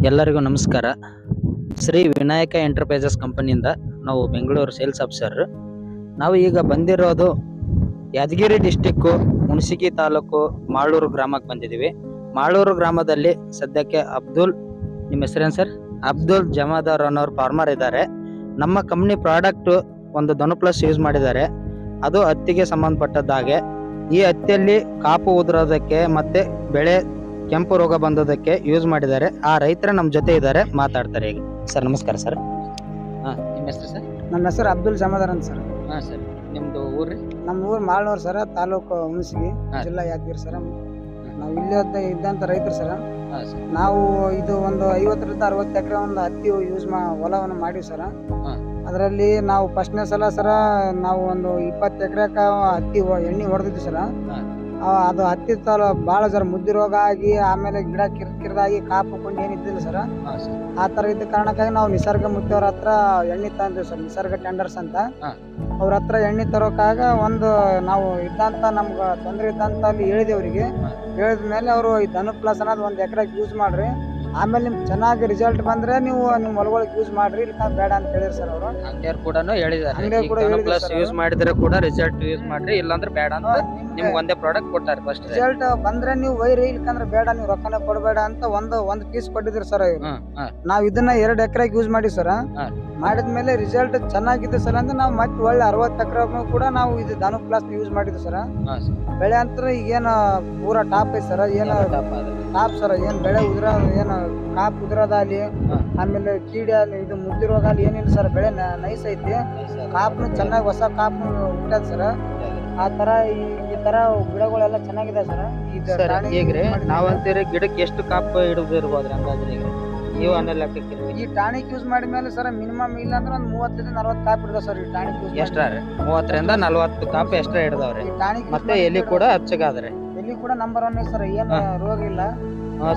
ಎಲ್ಲರಿಗೂ ನಮಸ್ಕಾರ. ಶ್ರೀ ವಿನಾಯಕ ಎಂಟರ್ಪ್ರೈಸಸ್ ಕಂಪನಿಯಿಂದ ನಾವು ಬೆಂಗಳೂರು ಸೇಲ್ಸ್ ಆಫೀಸರ್. ನಾವು ಈಗ ಬಂದಿರೋದು ಯಾದಗಿರಿ ಡಿಸ್ಟಿಕ್ಕು ಹುಣಸಗಿ ತಾಲೂಕು ಮಾಳೂರು ಗ್ರಾಮಕ್ಕೆ ಬಂದಿದ್ದೀವಿ. ಮಾಳೂರು ಗ್ರಾಮದಲ್ಲಿ ಸದ್ಯಕ್ಕೆ ಅಬ್ದುಲ್, ನಿಮ್ಮ ಹೆಸರೇನು ಸರ್? ಅಬ್ದುಲ್ ಜಮಾದಾರ್ ಅನ್ನೋರು ಫಾರ್ಮರ್ ಇದ್ದಾರೆ. ನಮ್ಮ ಕಂಪ್ನಿ ಪ್ರಾಡಕ್ಟ್ ಒಂದು ಧನು ಪ್ಲಸ್ ಯೂಸ್ ಮಾಡಿದ್ದಾರೆ. ಅದು ಹತ್ತಿಗೆ ಸಂಬಂಧಪಟ್ಟದ್ದಾಗೆ. ಈ ಹತ್ತಿಯಲ್ಲಿ ಕಾಪು ಉದುರೋದಕ್ಕೆ ಮತ್ತೆ ಬೆಳೆ ಕೆಂಪು ರೋಗ ಬಂದೋದಕ್ಕೆ ಯೂಸ್ ಮಾಡಿದ್ದಾರೆ. ಆ ರೈತರ ನಮ್ಮ ಜೊತೆ ಇದ್ದಾರೆ, ಮಾತಾಡ್ತಾರೆ ಈಗ. ಸರ್ ನಮಸ್ಕಾರ ಸರ್. ನಿಮ್ಮ ಹೆಸರು ಸರ್? ನಮ್ಮ ಹೆಸರು ಅಬ್ದುಲ್ ಜಮಾದಾರ್ ಅಂತ ಸರ್. ಸರ್ ನಿಮ್ದು ಊರ್ರಿ? ನಮ್ಮ ಊರು ಮಾಳ್ನೂರು ಸರ್, ತಾಲೂಕು ಹುಣಸಗಿ, ಜಿಲ್ಲಾ ಯಾದಗಿರಿ ಸರ್. ನಾವು ಇಲ್ಲಿ ಇದ್ದಂತ ರೈತರು ಸರ್. ನಾವು ಇದು ಒಂದು 50 ರಿಂದ 60 ಎಕರೆ ಒಂದು ಹತ್ತಿ ಹೊಲವನ್ನು ಮಾಡಿವಿ ಸರ್. ಅದರಲ್ಲಿ ನಾವು ಫಸ್ಟ್ನೇ ಸಲ ಸರ ನಾವು ಒಂದು 20 ಎಕರೆಕ ಹತ್ತಿ ಎಣ್ಣೆ ಹೊಡೆದಿದ್ವಿ ಸರ್. ಅದು ಹತ್ತಿ ಭಾಳ ಸರ್ ಮುದ್ದಿ ರೋಗ ಆಗಿ ಆಮೇಲೆ ಗಿಡ ಕಿರ್ದಾಗಿ ಕಾಪು ಕೊಂಡು ಏನಿದ್ದಿಲ್ಲ ಸರ್. ಆ ತರ ಇದ್ದ ಕಾರಣಕ್ಕಾಗಿ ನಾವು ನಿಸರ್ಗ ಮುತ್ತಿಯವ್ರ ಹತ್ರ ಎಣ್ಣೆ ತಂದಿವಿ ಸರ್, ನಿಸರ್ಗ ಟೆಂಡರ್ಸ್ ಅಂತ. ಅವ್ರ ಹತ್ರ ಎಣ್ಣೆ ತರೋಕಾಗ ಒಂದು ನಾವು ಇದ್ದಂತ ನಮ್ಗೆ ತೊಂದರೆ ಇದ್ದಂತ ಅಲ್ಲಿ ಹೇಳಿದೆವ್ರಿಗೆ. ಹೇಳಿದ್ಮೇಲೆ ಅವರು ಈ ಧನು ಪ್ಲಸ್ ಅನ್ನೋದು 1 ಎಕರೆಗೆ ಯೂಸ್ ಮಾಡ್ರಿ, ಆಮೇಲೆ ನಿಮ್ಗೆ ಚೆನ್ನಾಗಿ ರಿಸಲ್ಟ್ ಬಂದ್ರೆ ನೀವು ನಿಮ್ಮ ಹೊಲಗಳಿಗೆ ಯೂಸ್ ಮಾಡ್ರಿ, ಇಲ್ಲ ಬೇಡ ಅಂತ ಹೇಳಿದ್ರು ಸರ್ ಅವರು. ಅಂಗಡಿಯವ್ರು ಕೂಡ ಹೇಳಿದ್ದಾರೆ, ಯೂಸ್ ಮಾಡಿದ್ರೆ ಕೂಡ ರಿಸಲ್ಟ್ ಯೂಸ್ ಮಾಡ್ರಿ, ಇಲ್ಲಾಂದ್ರೆ ಬೇಡ ಅಂತ ನಿಮ್ಗೆ ಒಂದೇ ಪ್ರಾಡಕ್ಟ್ ಕೊಟ್ಟಾರೆ. ಫಸ್ಟ್ ರಿಸಲ್ಟ್ ಬಂದ್ರೆ ನೀವು ವೈರಿ, ಇಲ್ಕಂದ್ರೆ ಬೇಡ, ನೀವು ರೊಕ್ಕನ ಕೊಡಬೇಡ ಅಂತ ಒಂದು ಪೀಸ್ ಕೊಟ್ಟಿದ್ರು ಸರ್ ಇವ್ರು. ನಾವ್ ಇದನ್ನ 2 ಎಕರೆಗೆ ಯೂಸ್ ಮಾಡಿ ಸರ್. ಮಾಡಿದ್ಮೇಲೆ ರಿಸಲ್ಟ್ ಚೆನ್ನಾಗಿದೆ ಸರ್ ಅಂದ್ರೆ ನಾವು ಮತ್ತೆ ಒಳ್ಳೆ 60 ಎಕರೆ ಕೂಡ ನಾವು ಇದು ಧನು ಪ್ಲಸ್ ಯೂಸ್ ಮಾಡಿದ್ವಿ ಸರ್. ಬೆಳೆ ಅಂತ ಈಗೇನು ಪೂರಾ ಟಾಪ್ ಐತಿ ಸರ್. ಏನು ಟಾಪ್ ಸರ್, ಏನ್ ಬೆಳೆ ಏನು ಕಾಪ್ ಉದ್ರದಾಲಿ, ಆಮೇಲೆ ಕೀಡೆ ಅಲ್ಲಿ ಇದು ಮುದ್ದಿ ರೋಗ ಅಲ್ಲಿ ಏನಿಲ್ಲ ಸರ್. ಬೆಳೆ ನೈಸ್ ಐತಿ, ಕಾಪ್ನು ಚೆನ್ನಾಗಿ ಹೊಸ ಕಾಪ್ನು ಹುಟ್ಟದ ಸರ್. ಆ ತರ ಈ ತರ ಗಿಡಗಳೆಲ್ಲ ಚೆನ್ನಾಗಿದೆ ಸರ್. ಈಗ್ರಿ ನಾವಂತೀರಿ ಗಿಡಕ್ಕೆ ಎಷ್ಟು ಕಾಪ್ ಹಿಡಿದಿರ್ಬೋದ್ರಿ ಹಂಗಾದ್ರೆ? ಈಗ ನೀವು ಲೆಕ್ಕಕ್ಕೆ ಈ ಟಾನಿಕ್ ಯೂಸ್ ಮಾಡಿದ್ಮೇಲೆ ಸರ್ ಮಿನಿಮಮ್ ಇಲ್ಲ ಅಂದ್ರೆ ಒಂದು 30 ರಿಂದ 40 ಕಾಪ್ ಹಿಡ್ದ ಸರ್. ಈ ಟಾನಿಕ್ ಯೂಸ್ ಎಷ್ಟ್ರ 30 ರಿಂದ 40 ಕಾಪ್ ಎಷ್ಟ್ರ ಹಿಡ್ದವ್ರಿ. ಮತ್ತೆ ಎಲಿ ಕೂಡ ಹಚ್ಚಗಾದ್ರಿ. ಎಲಿ ಕೂಡ ನಂಬರ್ 1 ಸರ್, ಏನ್ ರೋಗ ಇಲ್ಲ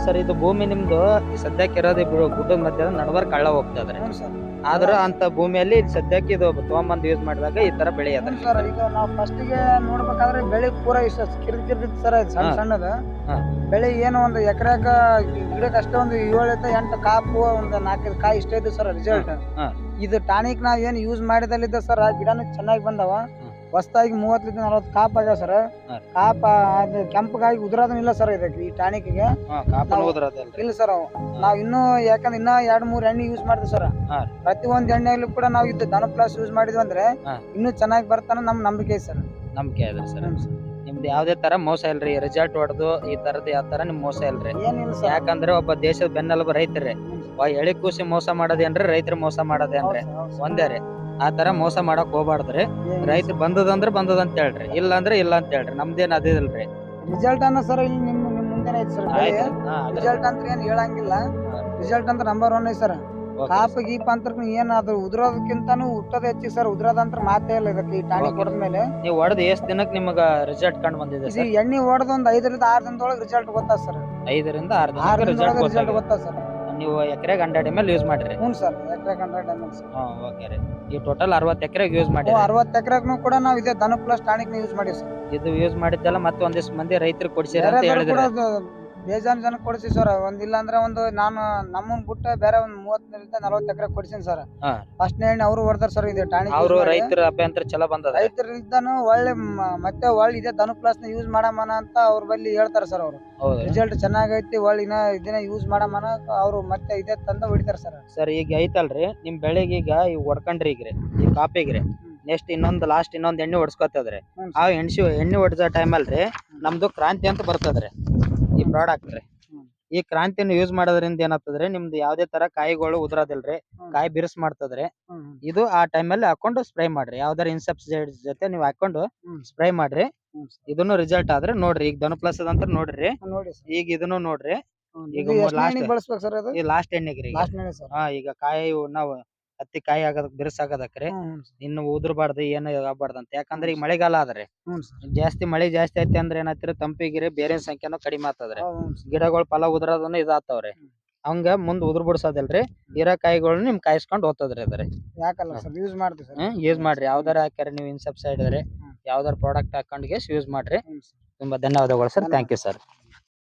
ಸರ್. ಇದು ಭೂಮಿ ನಿಮ್ದು ಸದ್ಯಕ್ಕೆ ಇರೋದು ಗುಡ್ಡದ ಮಧ್ಯ ನಡಬರ್ಕ್ ಕಳ್ಳ ಹೋಗ್ತದ್ರಿ. ಆದ್ರ ಅಂತ ಭೂಮಿಯಲ್ಲಿ ಸದ್ಯಕ್ಕೆ ಇದು ತೊಗೊಂಬಂದ್ ಯೂಸ್ ಮಾಡಿದಾಗ ಈ ತರ ಬೆಳೆ ಅದ ಸರ್. ಈಗ ನಾವು ಫಸ್ಟ್ ಗೆ ನೋಡ್ಬೇಕಾದ್ರೆ ಬೆಳೆ ಪೂರಾ ಇಷ್ಟ ಕಿರ್ದಿತ್ತು ಸರ್. ಸಣ್ಣ ಸಣ್ಣದ ಬೆಳೆ ಏನು ಒಂದು ಎಕರೆಕ ಗಿಡಕ್ಕೆ ಅಷ್ಟೇ ಒಂದು 7 ರಿಂದ 8 ಕಾಪು, ಒಂದು 4 ಕಾಯಿ ಇಷ್ಟ ಇದ್ದು ಸರ್ ರಿಸಲ್ಟ್. ಇದು ಟಾನಿಕ್ ನಾವ್ ಏನ್ ಯೂಸ್ ಮಾಡಿದಲ್ಲಿದ್ದ ಸರ್, ಗಿಡನು ಚೆನ್ನಾಗಿ ಬಂದವ. ಹೊಸದಾಗಿ 30 ರಿಂದ 40 ಕಾಪ್ ಆಗ್ಯಾವ ಸರ್. ಕಾಪ ಅದು ಕೆಂಪಗಾಗಿ ಉದುರೋದನ್ನ ಇಲ್ಲ ಸರ್ ಇದಕ್ಕೆ, ಈ ಟಾನಿಕ್ ಗೆ ಇಲ್ಲ ಸರ್. ನಾವ್ ಇನ್ನೂ ಯಾಕಂದ್ರೆ ಇನ್ನ 2-3 ಎಣ್ಣೆ ಯೂಸ್ ಮಾಡಿದ್ವಿ ಸರ್. ಪ್ರತಿಯೊಂದು ಎಣ್ಣೆಯಲ್ಲೂ ಕೂಡ ನಾವು ಇದು ಧನು ಪ್ಲಸ್ ಯೂಸ್ ಮಾಡಿದ್ವಿ ಅಂದ್ರೆ ಇನ್ನೂ ಚೆನ್ನಾಗಿ ಬರ್ತಾನ ನಮ್ ನಂಬಿಕೆ ಐತಿ ಸರ್. ನಂಬಿಕೆ ಅದ ಸರ್. ನಿಮ್ದು ಯಾವ್ದೇ ತರ ಮೋಸ ಇಲ್ರಿ, ರಿಸಲ್ಟ್ ಹೊಡೆದು ಈ ತರದ್ ಯಾವ ತರ ನಿಮ್ ಮೋಸ ಇಲ್ರಿ. ಯಾಕಂದ್ರೆ ಒಬ್ಬ ದೇಶದ ಬೆನ್ನೆಲುಬು ರೈತರೇ. ಎಳಿ ಕೂಸಿ ಮೋಸ ಮಾಡೋದೇನ್ರಿ, ರೈತರ ಮೋಸ ಮಾಡೋದೇನ್ರಿ ಒಂದೇ ರೀ. ಆ ತರ ಮೋಸ ಮಾಡಕ್ ಹೋಗ್ಬಾರ್ದ್ರಿ. ರೈತ ಬಂದದಂದ್ರ ಬಂದದಂತ ಹೇಳ್ರಿ, ಇಲ್ಲ ಅಂದ್ರೆ ಇಲ್ಲ ಅಂತ ಹೇಳ್ರಿ. ನಮ್ದೇನ್ ಅದಿಲ್ರಿ. ರಿಸಲ್ಟ್ ಅನ್ನ ಸರ್ ಇಲ್ಲಿ ನಿಮ್ ಮುಂದೆನೆ ಐತಿ ಸರ್. ರಿಸಲ್ಟ್ ಅಂತ ಏನ್ ಹೇಳಂಗಿಲ್ಲ, ರಿಸಲ್ಟ್ ಅಂತ ನಂಬರ್ 1 ಐತಿ ಸರ್. ಕಾಪ ಗೀಪ ಅಂತ ಏನ್ ಅದು ಉದ್ರೋದಕ್ಕಿಂತಾನು ಹುಟ್ಟದ ಹೆಚ್ಚಿಗೆ ಸರ್. ಉದ್ರೋದಂತ್ರ ಮಾತೇ ಇಲ್ಲ ಇದಕ್ಕೆ. ಈ ಟಾನಿಕ್ ಹೊಡೆದ್ಮೇಲೆ ನೀವು ಹೊಡೆದ್ ಎಷ್ಟ್ ದಿನಕ್ಕೆ ನಿಮಗ ರಿಸಲ್ಟ್ ಕಂಡು ಬಂದಿದೆ? ಎಣ್ಣೆ ಹೊಡೆದ ಒಂದು 5 ರಿಂದ 6 ದಿನದೊಳಗೆ ರಿಸಲ್ಟ್ ಗೊತ್ತಾಗ ಸರ್. 5 ರಿಂದ 6 ದಿನಕ್ಕೆ ರಿಸಲ್ಟ್ ಗೊತ್ತಾಗ ಸರ್. ನೀವು ಎಕರೆಗೆ 100 ml ಯೂಸ್ ಮಾಡ್ರಿ? ಹ್ಞೂ ಸರ್, ಎಕರೆಗೆ 100 ml ಸರ್. ಓಕೆ ರೀ. ಈ ಟೋಟಲ್ 60 ಎಕರೆಗೆ ಯೂಸ್ ಮಾಡಿ? 60 ಎಕರೆಗೂ ಕೂಡ ನಾವು ಇದೇ ಧನು ಪ್ಲಸ್ ಟಾನಿಕ್ ಯೂಸ್ ಮಾಡಿವಿ ಸರ್. ಇದು ಯೂಸ್ ಮಾಡಿದ್ದೆಲ್ಲ ಮತ್ತೆ ಒಂದಿಷ್ಟು ಮಂದಿ ರೈತರು ಕೊಡ್ಸಿರ ಅಂತ ಹೇಳಿದ್ರೆ? ಬೇಜಾನ್ ಜನ ಕೊಡ್ಸಿ ಸರ್. ಒಂದಿಲ್ಲ ಅಂದ್ರೆ ಒಂದು ನಾನು ನಮ್ಮನ್ ಬಿಟ್ಟು ಬೇರೆ ಒಂದು 30 ರಿಂದ 40 ಎಕರೆ ಕೊಡ್ಸಿನಿ ಸರ್. ಫಸ್ಟ್ ಎಣ್ಣೆ ಅವರು ಹೊಡ್ದಾರ ಸರ್ ಇದು ಟಾನಿಕ್. ಅವರು ರೈತರ ಅಭ್ಯಂತರ ಚಲೋ ಬಂದದ. ರೈತರಿಂದಾನು ಒಳ್ಳೆ ಮತ್ತೆ ಇದೇ ಧನು ಪ್ಲಸ್ ನ ಯೂಸ್ ಮಾಡಮನ ಅಂತ ಅವ್ರ ಬಲ್ಲಿ ಹೇಳ್ತಾರ ಸರ್. ಅವರು ರಿಸಲ್ಟ್ ಚೆನ್ನಾಗೈತಿ, ಇದನ್ನ ಯೂಸ್ ಮಾಡಮನ ಅವ್ರು ಮತ್ತೆ ಇದೇ ತಂದ ಹೊಡಿತಾರ ಸರ್. ಸರ್ ಈಗ ಐತಲ್ರಿ ನಿಮ್ ಬೆಳೆಗೆ, ಈಗ ಈ ಹೊಡ್ಕೊಂಡ್ರಿ ಈಗ್ರಿ ಈ ಕಾಪಿಗ್ರಿ, ನೆಕ್ಸ್ಟ್ ಇನ್ನೊಂದ್ ಎಣ್ಣೆ ಹೊಡ್ಸ್ಕೊತದ್ರಿ. ಆ ಎಣ್ಣೆ ಹೊಡೆದ ಟೈಮ್ ಅಲ್ರಿ ನಮ್ದು ಕ್ರಾಂತಿ ಅಂತ ಬರ್ತದ್ರಿ ಈ ಪ್ರಾಡಕ್ಟ್ ರೀ. ಈ ಕ್ರಾಂತಿನ ಯೂಸ್ ಮಾಡೋದ್ರಿಂದ ಏನಾಗ್ತದ್ರಿ, ನಿಮ್ದು ಯಾವ್ದೇ ತರ ಕಾಯಿಗಳು ಉದ್ರದಿಲ್ರಿ, ಕಾಯಿ ಬಿರ್ಸ್ ಮಾಡ್ತದ್ರಿ. ಇದು ಆ ಟೈಮ್ ಅಲ್ಲಿ ಹಾಕೊಂಡು ಸ್ಪ್ರೇ ಮಾಡ್ರಿ. ಯಾವ್ದಾರ ಇನ್ಸೆಕ್ಟಿಸೈಡ್ ಜೊತೆ ನೀವು ಹಾಕೊಂಡು ಸ್ಪ್ರೇ ಮಾಡ್ರಿ. ಇದನ್ನು ರಿಸಲ್ಟ್ ಆದ್ರೆ ನೋಡ್ರಿ. ಈಗ ಧನು ಪ್ಲಸ್ ಅದಂತ ನೋಡ್ರಿ. ಈಗ ಇದನ್ನು ನೋಡ್ರಿ. ಈಗ ಲಾಸ್ಟ್ ಎಣ್ಣೆಗ್ರಿ. ಈಗ ಕಾಯಿ ನಾವು ಹತ್ತಿ ಕಾಯಿ ಆಗೋದಕ್ ಬಿರ್ಸಾಗದಕ್ರಿ. ಇನ್ನು ಉದ್ರಬಾರ್ದು, ಏನು ಆಗ್ಬಾರ್ದು ಅಂತ. ಯಾಕಂದ್ರೆ ಈಗ ಮಳೆಗಾಲ ಆದ್ರಿ, ಮಳೆ ಜಾಸ್ತಿ ಐತಿ ಅಂದ್ರೆ ಏನಾಯ್ತಿರಿ, ತಂಪಿಗಿರಿ ಬೇರೆ ಸಂಖ್ಯೆನೂ ಕಡಿಮೆ ಆಗ್ತದ್ರಿ. ಗಿಡಗಳು ಫಲ ಉದ್ರದನ್ನ ಇದಾಗ್ತಾವ್ರಿ. ಹಂಗ ಮುಂದ್ ಉದ್ರ ಬಿಡ್ಸೋದಿಲ್ರಿ. ಇರೋ ಕಾಯಿಗಳನ್ನ ನಿಮ್ ಕಾಯಿಸ್ಕೊಂಡ್ ಹೋಗ್ತದ್ರಿ ಅದ್ರಿ. ಯೂಸ್ ಮಾಡ್ರಿ. ಯಾವ್ದಾರ ಹಾಕ್ಯಾರ ನೀವು ಇನ್ಸೆಕ್ಟಿಸೈಡ್ ಯಾವ್ದಾರ ಪ್ರಾಡಕ್ಟ್ ಹಾಕೊಂಡ್ ಯೂಸ್ ಮಾಡ್ರಿ. ತುಂಬಾ ಧನ್ಯವಾದಗಳು ಸರ್. Thank you sir.